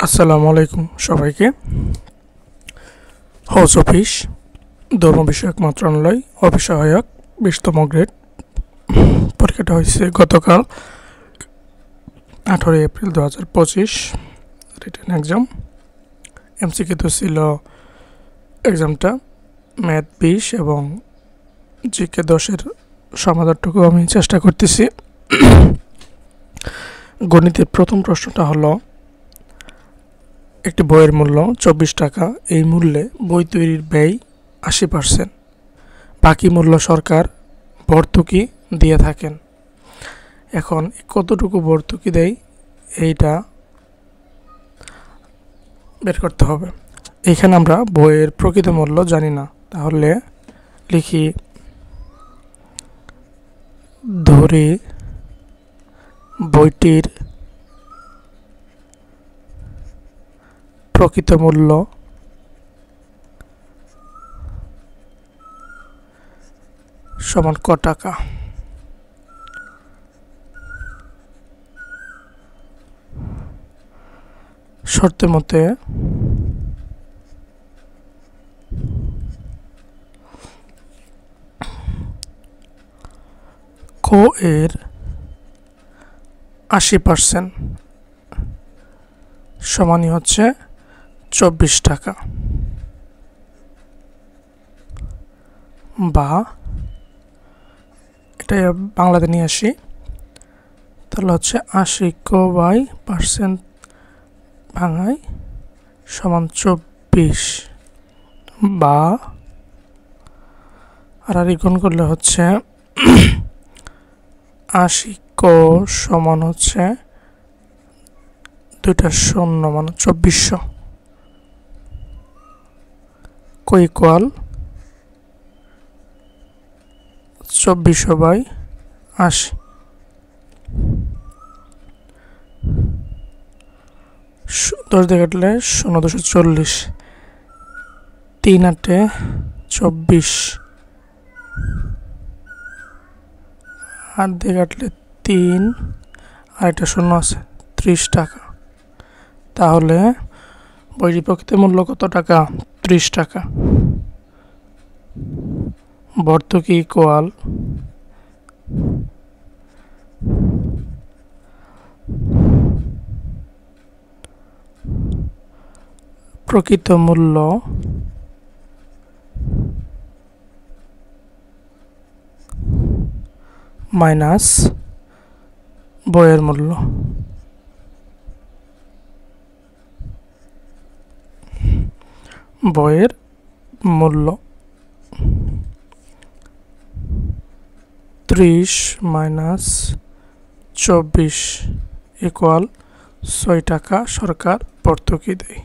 আসসালামু আলাইকুম সবাইকে। হাউস অফিস ধর্ম বিষয়ক মন্ত্রণালয় অফিস সহায়ক 20তম গ্রেড পরীক্ষাটা হয়েছে গতকাল 18 এপ্রিল 2025 রিটেন এক্সাম। এমসিকিউ ছিল এক্সামটা ম্যাথ 20 এবং জিকে 10-এর সমাধানটুকু আমি চেষ্টা করতেছি। গণিতের প্রথম প্রশ্নটা হলো, একটি বইয়ের মূল্য 24 টাকা। এই মূল্যে বই তৈরির ব্যয় 80%, বাকি মূল্য সরকার ভর্তুকি দিয়ে থাকেন। এখন কতটুকু ভর্তুকি দেয় এইটা বের করতে হবে। এখানে আমরা বইয়ের প্রকৃত মূল্য জানি না, তাহলে লিখি ধরি বইটির প্রকৃত মূল্য সমান ক টাকা। শর্তের মতে ক এর 80% সমানই হচ্ছে 24 টাকা, বা এটা বাংলাতে নিয়ে আসি, তাহলে হচ্ছে 80% ভাঙাই সমান 24, বা আর গুণ করলে হচ্ছে 80 সমান হচ্ছে 2টা শূন্য মানে 2400 ইকুয়াল 2400/80। 10 দিয়ে কাটলে 0.40, 3 8 24, 8 দিয়ে কাটলে 3 আর একটা শূন্য আছে 30 টাকা। তাহলে বইটির প্রকৃত মূল্য কত টাকা? 30 টাকা। ভর্তুকি ইকুয়াল প্রকৃত মূল্য মাইনাস বইয়ের মূল্য। বইয়ের মূল্য 30 - 24 ইকুয়াল 6 টাকা সরকার ভর্তুকি দেয়।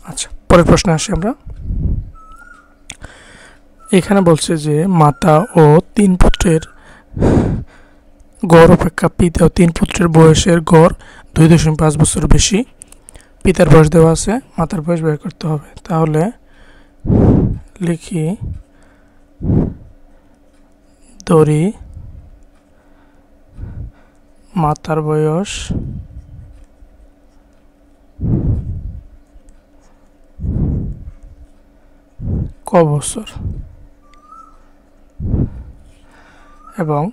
আচ্ছা, পরের প্রশ্নে আসি আমরা। এখানে বলছে যে মাতা ও 3 পুত্রের গড় অপেক্ষা পিতা ও 3 পুত্রের বয়সের গড় 2.5 বছর বেশি। পিতার বয়স দেওয়া আছে, মাতার বয়স বের করতে হবে। তাহলে লিখি ধরি মাতার বয়স ক বছর এবং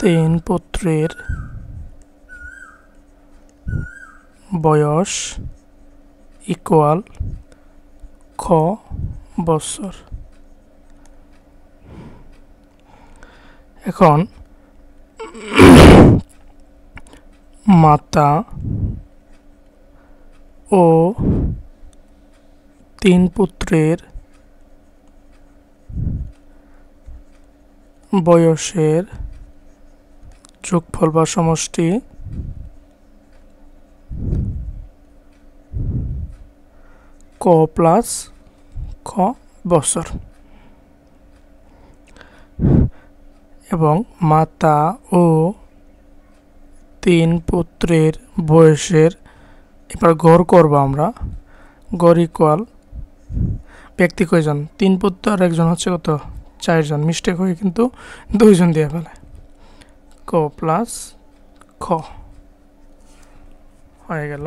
3 পুত্রের বয়স ইকুয়াল খ বছর। এখন মাতা ও 3 পুত্রের বয়সের যোগফল বা সমষ্টি ক প্লাস খ বছর, এবং মাতা ও 3 পুত্রের বয়সের এবার গড় করব আমরা। গড় ইকুয়াল ব্যক্তি কয়জন? 3 পুত্র আর একজন হচ্ছে কত? 4 জন। মিস্টেক হয়ে কিন্তু 2 জন দিয়ে ফেলে। ক প্লাস খ হয়ে গেল।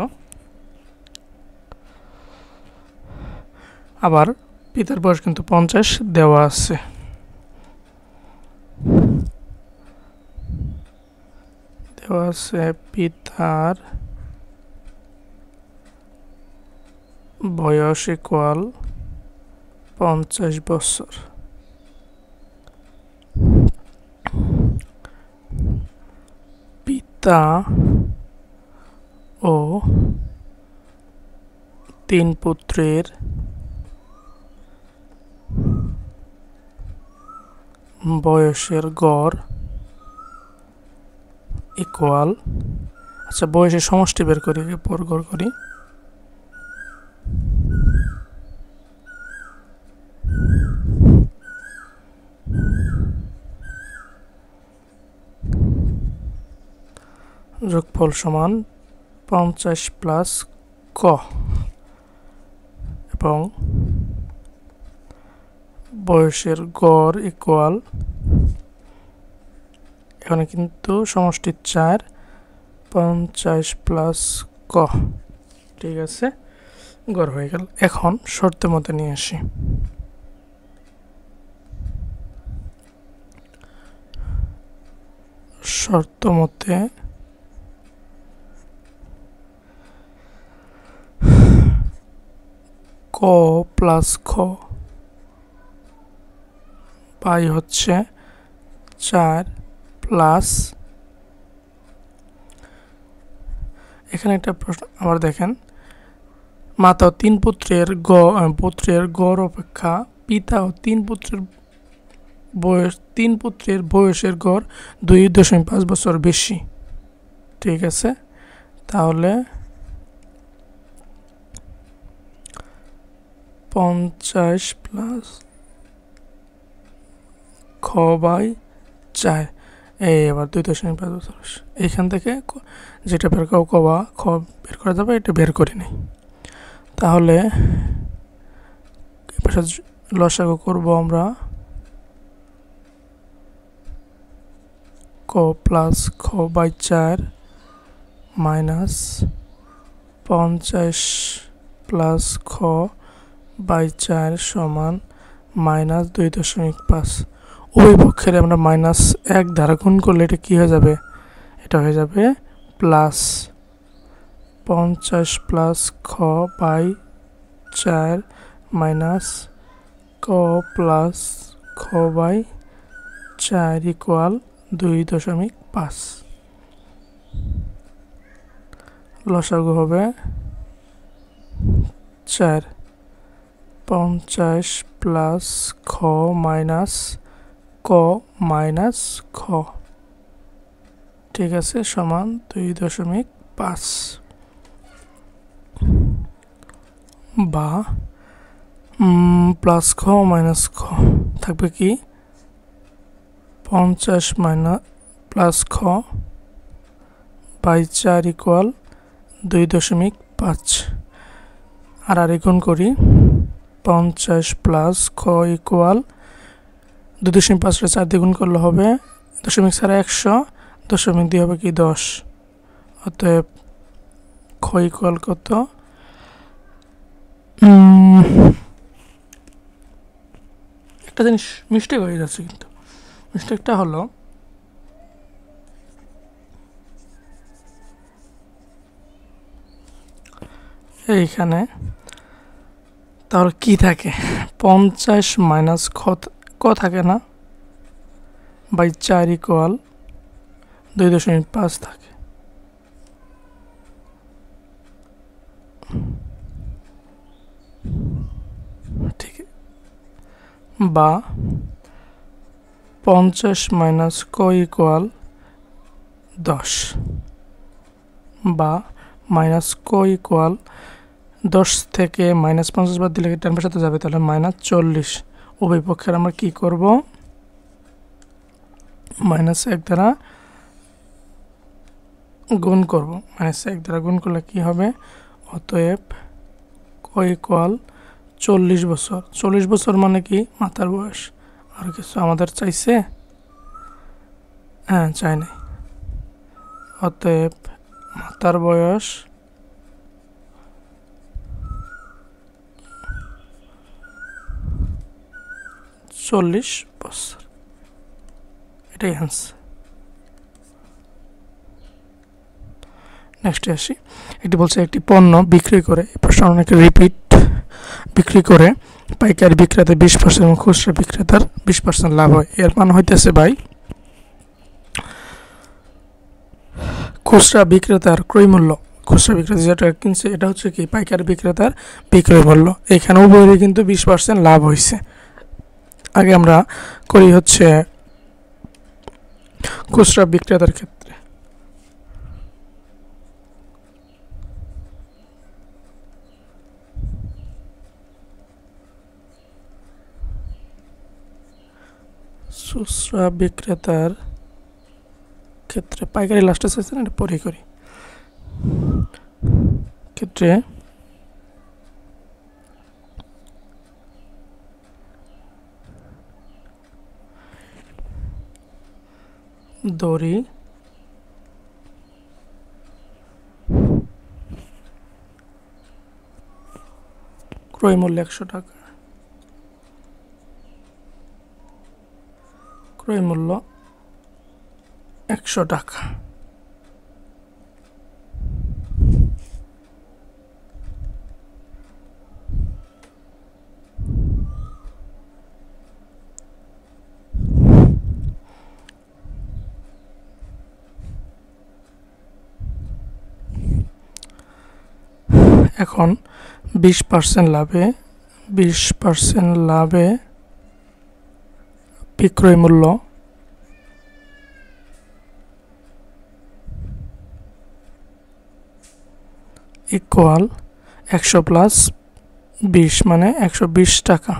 আবার পিতার বয়স কিন্তু 50 দেওয়া আছে। দেওয়া আছে পিতার বয়স ইকুয়াল 50 বছর। পিতা ও 3 পুত্রের বয়সের গড় ইকুয়াল, আচ্ছা বয়সের সমষ্টি বের করি, পর গড় করি। যোগফল সমান 50 প্লাস ক এবং বয়সের গড় ইকুয়াল, এখানে কিন্তু সমষ্টি 4, 50 প্লাস ক। ঠিক আছে, গড় হয়ে গেল। এখন শর্তের মধ্যে নিয়ে আসি। শর্ত মতে ক প্লাস খ পাই হচ্ছে 4 প্লাস, এখানে একটা প্রশ্ন আবার দেখেন, মাতা ও 3 পুত্রের গড় অপেক্ষা পিতা ও 3 পুত্রের বয়সের গড় 2.5 বছর বেশি। ঠিক আছে, তাহলে 50 প্লাস খ বাই 4, এই আবার 2.5 বছর। এইখান থেকে যেটা বের করা খ বের করা যাবে এটা বের করে নেই। তাহলে লসাগু করব আমরা ক প্লাস খ বাই 4 মাইনাস 50 প্লাস খ বাই 4 সমান মাইনাস 2.5। উভয় পক্ষের আমরা -1 দ্বারা গুণ করলে এটা কি হয়ে যাবে? এটা হয়ে যাবে প্লাস 50 প্লাস খ বাই 4 মাইনাস ক প্লাস খ বাই 4 ইকুয়াল 2.5। লসাগু হবে 4, 50 প্লাস খ মাইনাস ক মাইনাস খ। ঠিক আছে, সমান 2.5 বা প্লাস খ মাইনাস খ থাকবে কি 50 মাইনাস প্লাস খ বাই 4 ইকুয়াল 2.5। আর গুণ করি 50 প্লাস খ ইকুয়াল 2.5 4 দিয়ে গুণ করলে হবে দশমিক ছাড়া 100, দশমিক দিয়ে হবে কি 10। অতএব খ ইকুয়াল কত? একটা জিনিস মিস্টেক হয়ে যাচ্ছে, কিন্তু মিস্টেকটা হলো এইখানে, তাহলে কি থাকে? 50 মাইনাস ক থাকে না, বাই 4 ইকুয়াল 2.5 থাকে। ঠিক, বা 50 মাইনাস ক ইকুয়াল 10, বা মাইনাস ক ইকুয়াল 10 থেকে -50 বাদ দিলে টান সাথে যাবে, তাহলে -40। উভয় পক্ষের আমরা কি করব? -1 দ্বারা গুণ করব। -1 দ্বারা গুণ করলে কি হবে? অতএব ক ইকুয়াল 40 বছর। 40 বছর মানে কি মাথার বয়স। আর কিছু আমাদের চাইছে? হ্যাঁ, চাই নাই। অতএব মাথার বয়স 40 বছর, এটাই অ্যান্সার। নেক্সটে আসি। এটি বলছে একটি পণ্য বিক্রি করে, প্রশ্ন অনেকে রিপিট, বিক্রি করে পাইকারি বিক্রেতা 20% এবং খুচরা বিক্রেতার 20% লাভ হয়। এর মান হইতেছে ভাই, খুচরা বিক্রেতার ক্রয় মূল্য, খুচরা বিক্রেতা যেটা কিনছে এটা হচ্ছে কি পাইকারি বিক্রেতার বিক্রয় মূল্য। এখানে উভয়েরই কিন্তু 20% লাভ হয়েছে। আগে আমরা করি হচ্ছে খুচরা বিক্রেতার ক্ষেত্রে। খুচরা বিক্রেতার ক্ষেত্রে পাইকারি লাস্টে চাইছেন, এটা পরে করি। ক্ষেত্রে দড়ি ক্রয় মূল্য 100 টাকা, ক্রয় মূল্য 100 টাকা। এখন 20% লাভে, 20% লাভে বিক্রয় মূল্য ইকুয়াল 100 প্লাস 20 মানে 120 টাকা।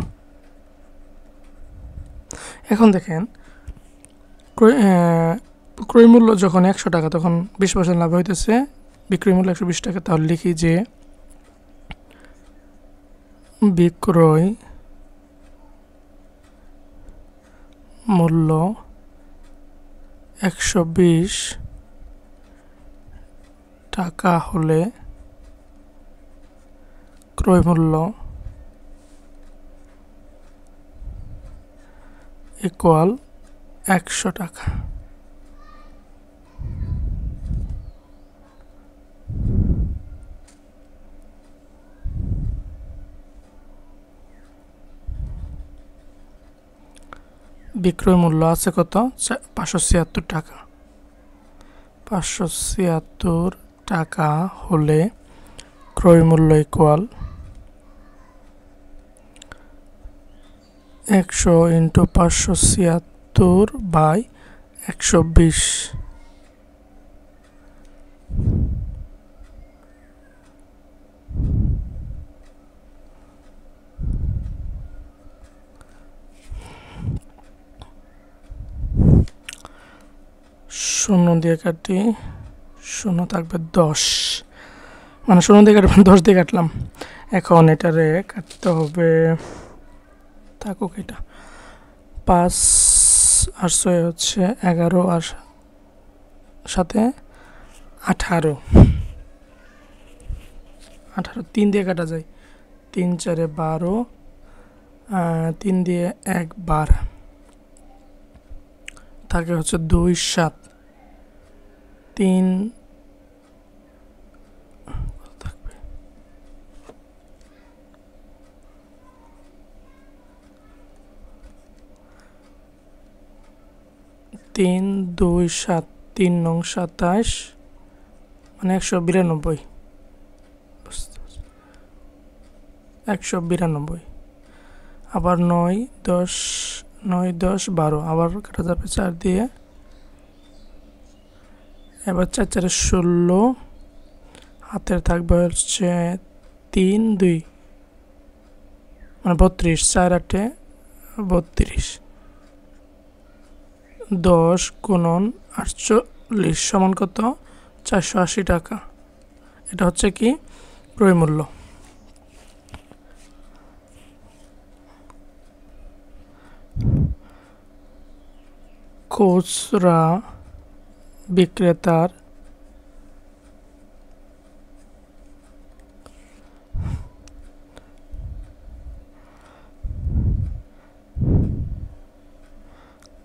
এখন দেখেন ক্রয় মূল্য যখন 100 টাকা তখন 20% লাভ হইতেছে, বিক্রয় মূল্য 120 টাকা। তাহলে লিখি যে বিক্রয় মূল্য 120 টাকা হলে ক্রয় মূল্য ইকুয়াল 100 টাকা। বিক্রয় মূল্য আছে কত? 576 টাকা। 576 টাকা হলে ক্রয় মূল্য ইকুয়াল 100 ইন্টু 576 বাই 120। শূন্য দিয়ে কাটি, শূন্য থাকবে 10, মানে শূন্য দিয়ে কাটলাম 10 দিয়ে কাটলাম। এখন এটারে কাটতে হবে, থাকুক এটা, 5 আর 6 হচ্ছে 11 আর সাথে 18, 3 দিয়ে কাটা যায়, 3 4 12, 3 দিয়ে 1 12, থাকে হচ্ছে 2 7, 3 থাকবে 3 2 7, 3 নং 27 মানে 192, 192। আবার 9 10, 9 10 12, আবার কাটা যাবে 4 দিয়ে, এবার 4 4 16, হাতের থাকবে হচ্ছে 3 2 মানে 32, 4 8 32, 10 গুণন 48 সমান কত? 480 টাকা। এটা হচ্ছে কি ক্রয় মূল্য। খুচরা বিক্রেতার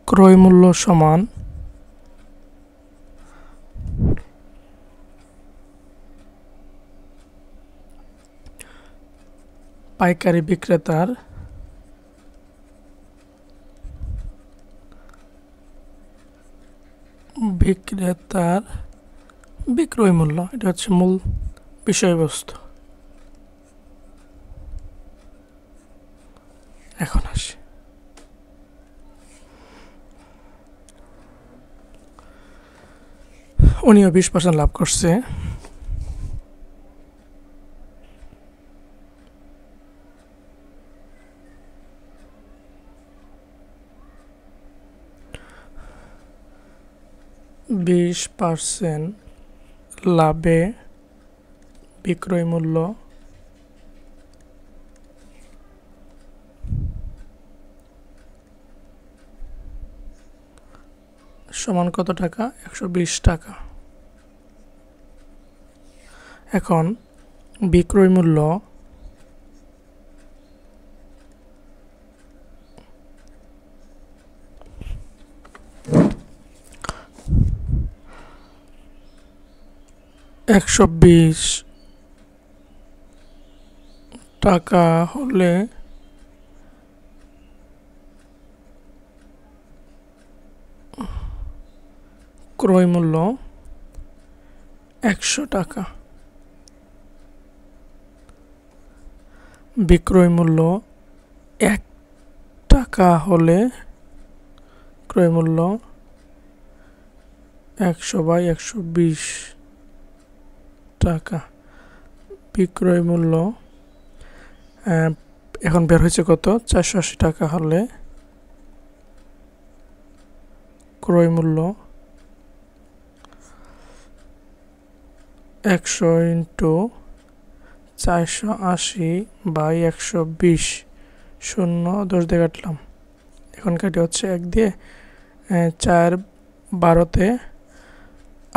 ক্রয় মূল্য সমান পাইকারি বিক্রেতার বিক্রয় মূল্য। এটা হচ্ছে মূল বিষয়বস্তু। এখন আসি উনিও 20% লাভ করছে। লাভে বিক্রয় মূল্য সমান কত টাকা? 120 টাকা। এখন বিক্রয় মূল্য টাকা হলে ক্রয় মূল্য 100 টাকা। বিক্রয় মূল্য 1 টাকা হলে ক্রয় মূল্য 100/120 টাকা। বিক্রয় মূল্য এখন বের হয়েছে কত? 480 টাকা হলে ক্রয় মূল্য 100 × 480/120 শূন্য 10 দিয়ে কাটলাম। এখন কাটি হচ্ছে 1 দিয়ে 4 12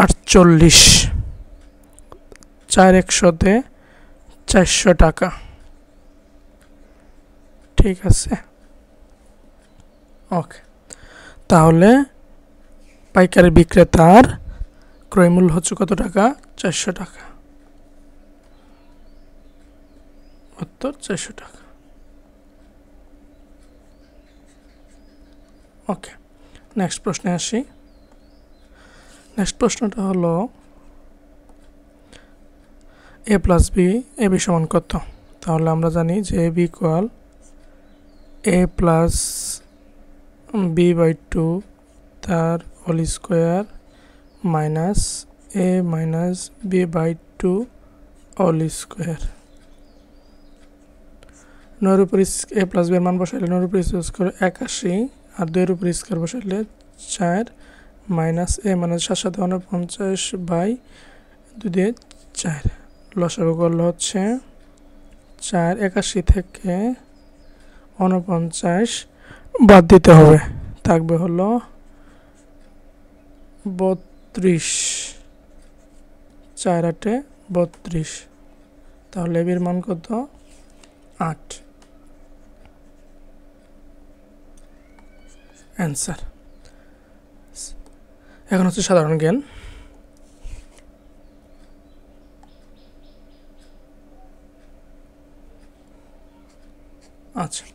48 4 100 400 টাকা। ঠিক আছে, ওকে। তাহলে পাইকারি বিক্রেতার ক্রয় মূল্য হচ্ছে কত টাকা? 400 টাকা। উত্তর 400 টাকা। ওকে, নেক্সট প্রশ্নে আসি। নেক্সট প্রশ্নটা হলো a + b, ab সমান কত? তাহলে আমরা জানি যে ab ইকুয়াল a + b/2 তার whole square minus a - b/2 whole square. 9 উপর a + b এর মান বসাইলে 9 উপর স্কোয়ার 81 আর 2 এর উপর স্কোয়ার বসাইলে 4 মাইনাস a মানে 7 7 49/2 দিয়ে 4। লসাগু করলে হচ্ছে 4। 81 থেকে 49 বাদ দিতে হবে, থাকবে হলো 32। 4 8 32। তাহলে এর মান কত? 8। অ্যান্সার। এখন হচ্ছে সাধারণ জ্ঞান। আচ্ছা,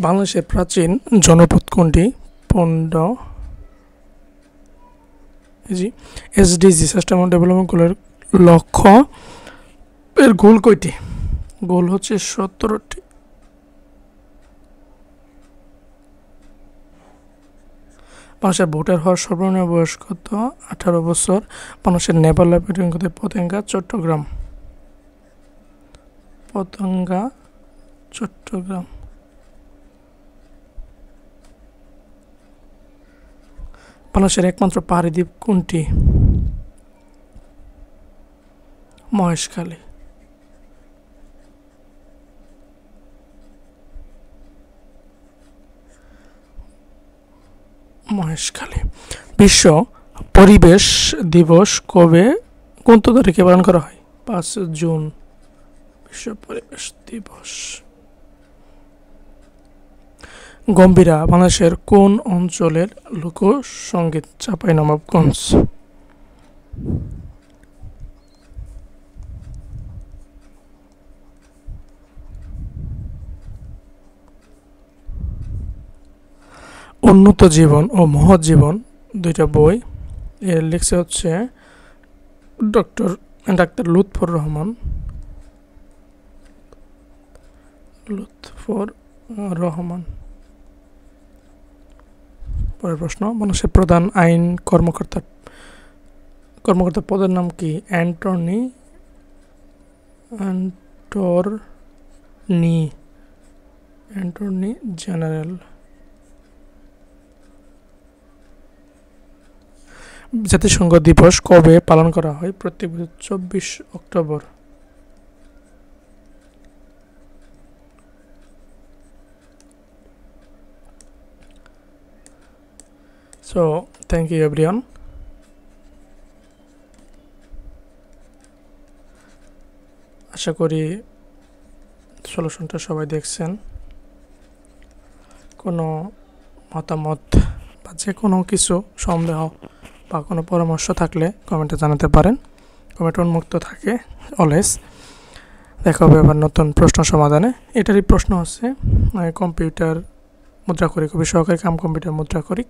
বাংলাদেশের প্রাচীন জনপদ কোনটি? এসডিজি সাস্টেইনেবল ডেভেলপমেন্ট গোলের লক্ষ্য এর গোল কয়টি? গোল হচ্ছে 17টি। বাংলাদেশের ভোটার হওয়ার সর্বনিম্ন বয়স কত? 18 বছর। বাংলাদেশের নেপাল লাইব্রেরি কোথায়? পতেঙ্গা, চট্টগ্রাম। পতেঙ্গা, চট্টগ্রাম। বাংলাদেশের একমাত্র পাহাড়ি দ্বীপ কোনটি? মহেশখালী। মহেশখালী। বিশ্ব পরিবেশ দিবস কবে কোন তারিখে পালন করা হয়? 5 জুন বিশ্ব পরিবেশ দিবস। গম্ভীরা বাংলাদেশের কোন অঞ্চলের লোকসঙ্গীত? চাঁপাইনবাবগঞ্জ। উন্নত জীবন ও মহৎ জীবন দুইটা বই এর লিখছে হচ্ছে ডাক্তার লুৎফর রহমান। পরের প্রশ্ন, বাংলাদেশের প্রধান আইন কর্মকর্তা পদের নাম কি? Attorney general. জাতিসংঘ দিবস কবে পালন করা হয়? প্রত্যেক বছর 24 অক্টোবর। So thank you everyone. আশা করি সলিউশনটা সবাই দেখছেন। কোনো মতামত বা যে কোনো কিছু সন্দেহ বা কোনো পরামর্শ থাকলে কমেন্টে জানাতে পারেন। কমেন্ট উন্মুক্ত থাকে অলওয়েজ। দেখা হবে আবার নতুন প্রশ্ন সমাধানে। এটারই প্রশ্ন হচ্ছে কম্পিউটার মুদ্রা করি, কবি সহকারী কাম কম্পিউটার মুদ্রা করি